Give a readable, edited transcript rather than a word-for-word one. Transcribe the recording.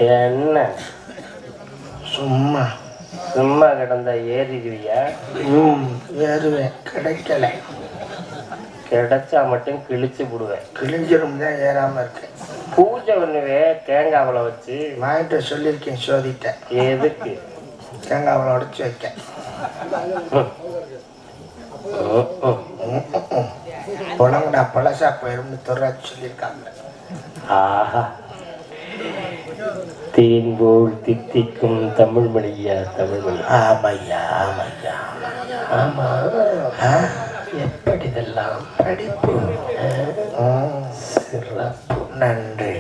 என்ன சும்மா சும்மா கிடந்தா ஏறிடுவியா? ஏறுவேன். கிடைக்கல. கிடைச்சா மட்டும் கிழிச்சு விடுவேன். கிழிஞ்சிரும் தான் ஏறாம இருக்கேன். பூஜை பண்ணுவே தேங்காவளை வச்சு. வாங்கிட்டு சொல்லியிருக்கேன், சோதிட்டேன். எதுக்கு? தேங்காவளை உடச்சி வைக்க. உலங்கடா பழசா போயிரும்னு தொடாச்சு சொல்லியிருக்காங்க. ஆஹா, தேன் போல் தித்திக்கும் தமிழ் மொழியா தமிழ் மொழி. ஆமையா ஆமையா. ஆமா, எப்படி இதெல்லாம் படிப்பு? சிறப்பு. நன்றி.